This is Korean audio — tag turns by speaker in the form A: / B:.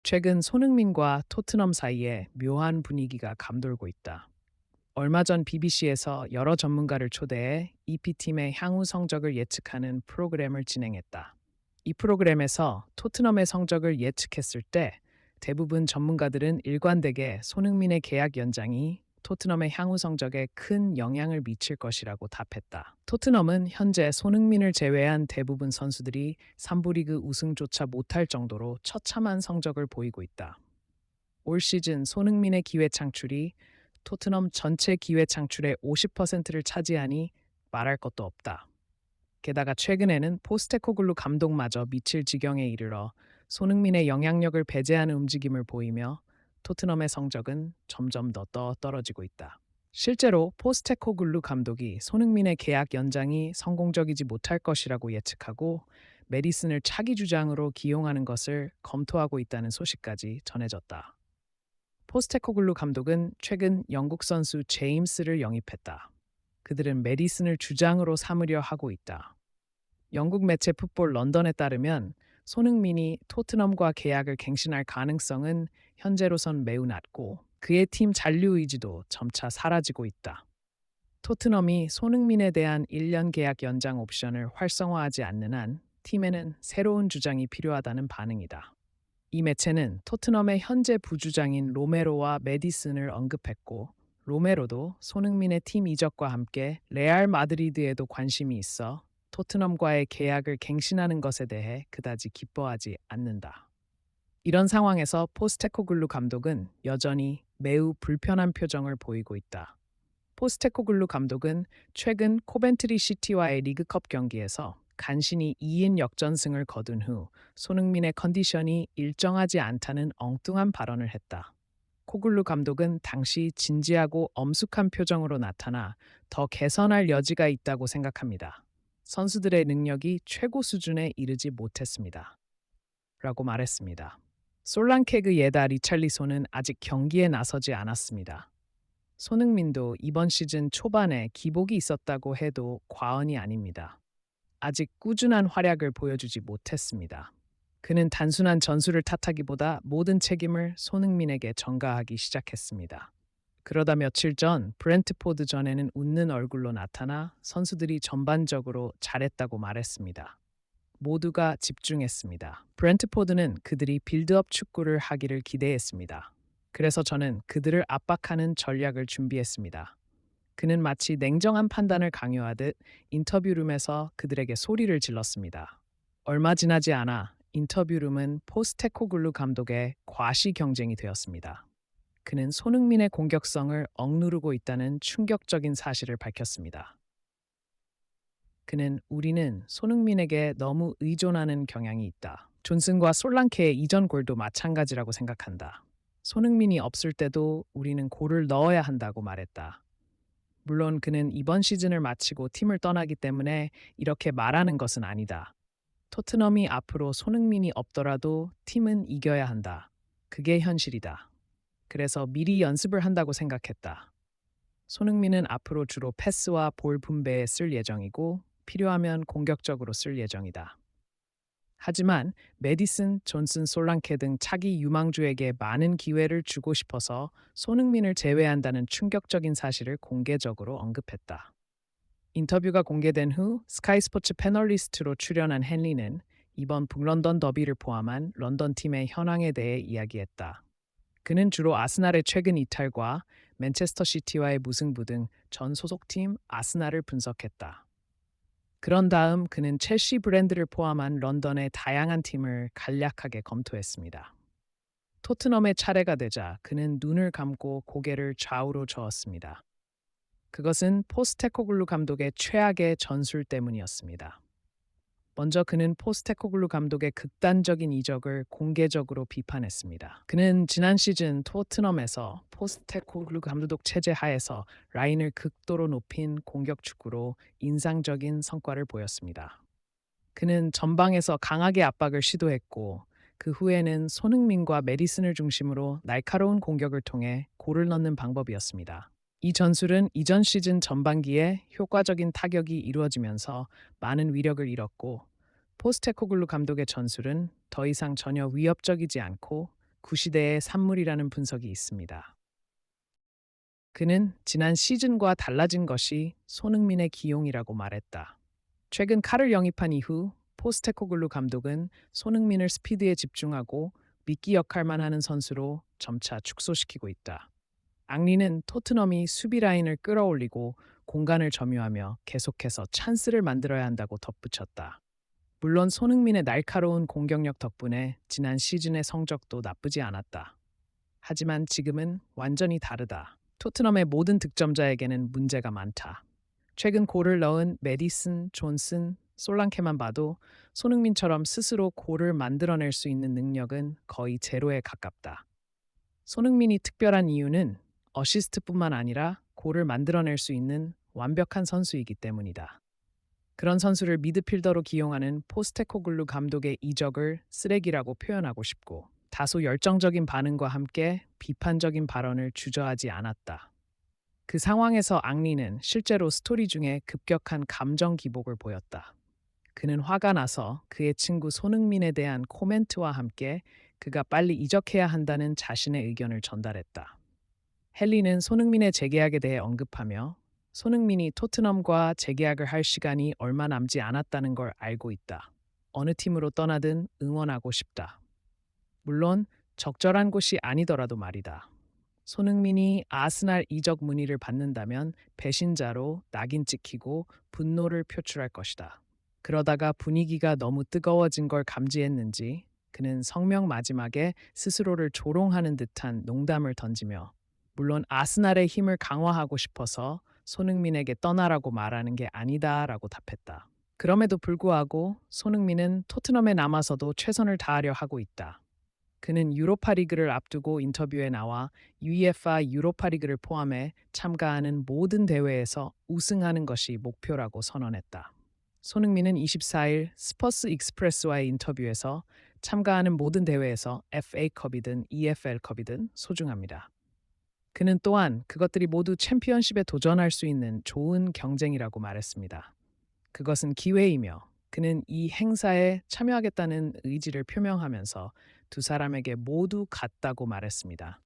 A: 최근 손흥민과 토트넘 사이에 묘한 분위기가 감돌고 있다. 얼마 전 BBC에서 여러 전문가를 초대해 EP팀의 향후 성적을 예측하는 프로그램을 진행했다. 이 프로그램에서 토트넘의 성적을 예측했을 때 대부분 전문가들은 일관되게 손흥민의 계약 연장이 토트넘의 향후 성적에 큰 영향을 미칠 것이라고 답했다. 토트넘은 현재 손흥민을 제외한 대부분 선수들이 3부 리그 우승조차 못할 정도로 처참한 성적을 보이고 있다. 올 시즌 손흥민의 기회 창출이 토트넘 전체 기회 창출의 50%를 차지하니 말할 것도 없다. 게다가 최근에는 포스테코글루 감독마저 미칠 지경에 이르러 손흥민의 영향력을 배제하는 움직임을 보이며 토트넘의 성적은 점점 더 떨어지고 있다. 실제로 포스테코글루 감독이 손흥민의 계약 연장이 성공적이지 못할 것이라고 예측하고 메디슨을 차기 주장으로 기용하는 것을 검토하고 있다는 소식까지 전해졌다. 포스테코글루 감독은 최근 영국 선수 제임스를 영입했다. 그들은 메디슨을 주장으로 삼으려 하고 있다. 영국 매체 풋볼 런던에 따르면 손흥민이 토트넘과 계약을 갱신할 가능성은 현재로선 매우 낮고 그의 팀 잔류 의지도 점차 사라지고 있다. 토트넘이 손흥민에 대한 1년 계약 연장 옵션을 활성화하지 않는 한 팀에는 새로운 주장이 필요하다는 반응이다. 이 매체는 토트넘의 현재 부주장인 로메로와 메디슨을 언급했고 로메로도 손흥민의 팀 이적과 함께 레알 마드리드에도 관심이 있어 토트넘과의 계약을 갱신하는 것에 대해 그다지 기뻐하지 않는다. 이런 상황에서 포스테코글루 감독은 여전히 매우 불편한 표정을 보이고 있다. 포스테코글루 감독은 최근 코벤트리 시티와의 리그컵 경기에서 간신히 2인 역전승을 거둔 후 손흥민의 컨디션이 일정하지 않다는 엉뚱한 발언을 했다. 코글루 감독은 당시 진지하고 엄숙한 표정으로 나타나 더 개선할 여지가 있다고 생각합니다. 선수들의 능력이 최고 수준에 이르지 못했습니다. 라고 말했습니다. 솔랑케그 예다 리찰리소는 아직 경기에 나서지 않았습니다. 손흥민도 이번 시즌 초반에 기복이 있었다고 해도 과언이 아닙니다. 아직 꾸준한 활약을 보여주지 못했습니다. 그는 단순한 전술을 탓하기보다 모든 책임을 손흥민에게 전가하기 시작했습니다. 그러다 며칠 전 브렌트포드전에는 웃는 얼굴로 나타나 선수들이 전반적으로 잘했다고 말했습니다. 모두가 집중했습니다. 브렌트포드는 그들이 빌드업 축구를 하기를 기대했습니다. 그래서 저는 그들을 압박하는 전략을 준비했습니다. 그는 마치 냉정한 판단을 강요하듯 인터뷰룸에서 그들에게 소리를 질렀습니다. 얼마 지나지 않아 인터뷰룸은 포스테코글루 감독의 과시 경쟁이 되었습니다. 그는 손흥민의 공격성을 억누르고 있다는 충격적인 사실을 밝혔습니다. 그는 우리는 손흥민에게 너무 의존하는 경향이 있다. 존슨과 솔랑케의 이전 골도 마찬가지라고 생각한다. 손흥민이 없을 때도 우리는 골을 넣어야 한다고 말했다. 물론 그는 이번 시즌을 마치고 팀을 떠나기 때문에 이렇게 말하는 것은 아니다. 토트넘이 앞으로 손흥민이 없더라도 팀은 이겨야 한다. 그게 현실이다. 그래서 미리 연습을 한다고 생각했다. 손흥민은 앞으로 주로 패스와 볼 분배에 쓸 예정이고 필요하면 공격적으로 쓸 예정이다. 하지만 메디슨, 존슨, 솔랑케 등 차기 유망주에게 많은 기회를 주고 싶어서 손흥민을 제외한다는 충격적인 사실을 공개적으로 언급했다. 인터뷰가 공개된 후 스카이 스포츠 패널리스트로 출연한 헨리는 이번 북런던 더비를 포함한 런던 팀의 현황에 대해 이야기했다. 그는 주로 아스날의 최근 이탈과 맨체스터 시티와의 무승부 등 전 소속팀 아스날을 분석했다. 그런 다음 그는 첼시 브랜드를 포함한 런던의 다양한 팀을 간략하게 검토했습니다. 토트넘의 차례가 되자 그는 눈을 감고 고개를 좌우로 저었습니다. 그것은 포스테코글루 감독의 최악의 전술 때문이었습니다. 먼저 그는 포스테코글루 감독의 극단적인 이적을 공개적으로 비판했습니다. 그는 지난 시즌 토트넘에서 포스테코글루 감독 체제 하에서 라인을 극도로 높인 공격 축구로 인상적인 성과를 보였습니다. 그는 전방에서 강하게 압박을 시도했고 그 후에는 손흥민과 메디슨을 중심으로 날카로운 공격을 통해 골을 넣는 방법이었습니다. 이 전술은 이전 시즌 전반기에 효과적인 타격이 이루어지면서 많은 위력을 잃었고 포스테코글루 감독의 전술은 더 이상 전혀 위협적이지 않고 구시대의 산물이라는 분석이 있습니다. 그는 지난 시즌과 달라진 것이 손흥민의 기용이라고 말했다. 최근 칼을 영입한 이후 포스테코글루 감독은 손흥민을 스피드에 집중하고 미끼 역할만 하는 선수로 점차 축소시키고 있다. 앙리는 토트넘이 수비 라인을 끌어올리고 공간을 점유하며 계속해서 찬스를 만들어야 한다고 덧붙였다. 물론 손흥민의 날카로운 공격력 덕분에 지난 시즌의 성적도 나쁘지 않았다. 하지만 지금은 완전히 다르다. 토트넘의 모든 득점자에게는 문제가 많다. 최근 골을 넣은 메디슨, 존슨, 솔랑케만 봐도 손흥민처럼 스스로 골을 만들어낼 수 있는 능력은 거의 제로에 가깝다. 손흥민이 특별한 이유는 어시스트뿐만 아니라 골을 만들어낼 수 있는 완벽한 선수이기 때문이다. 그런 선수를 미드필더로 기용하는 포스테코글루 감독의 이적을 쓰레기라고 표현하고 싶고, 다소 열정적인 반응과 함께 비판적인 발언을 주저하지 않았다. 그 상황에서 앙리는 실제로 스토리 중에 급격한 감정 기복을 보였다. 그는 화가 나서 그의 친구 손흥민에 대한 코멘트와 함께 그가 빨리 이적해야 한다는 자신의 의견을 전달했다. 헨리는 손흥민의 재계약에 대해 언급하며 손흥민이 토트넘과 재계약을 할 시간이 얼마 남지 않았다는 걸 알고 있다. 어느 팀으로 떠나든 응원하고 싶다. 물론 적절한 곳이 아니더라도 말이다. 손흥민이 아스날 이적 문의를 받는다면 배신자로 낙인 찍히고 분노를 표출할 것이다. 그러다가 분위기가 너무 뜨거워진 걸 감지했는지 그는 성명 마지막에 스스로를 조롱하는 듯한 농담을 던지며, 물론 아스날의 힘을 강화하고 싶어서 손흥민에게 떠나라고 말하는 게 아니다라고 답했다. 그럼에도 불구하고 손흥민은 토트넘에 남아서도 최선을 다하려 하고 있다. 그는 유로파리그를 앞두고 인터뷰에 나와 UEFA 유로파리그를 포함해 참가하는 모든 대회에서 우승하는 것이 목표라고 선언했다. 손흥민은 24일 스퍼스 익스프레스와의 인터뷰에서 참가하는 모든 대회에서 FA컵이든 EFL컵이든 소중합니다. 그는 또한 그것들이 모두 챔피언십에 도전할 수 있는 좋은 경쟁이라고 말했습니다. 그것은 기회이며 그는 이 행사에 참여하겠다는 의지를 표명하면서 두 사람에게 모두 같다고 말했습니다.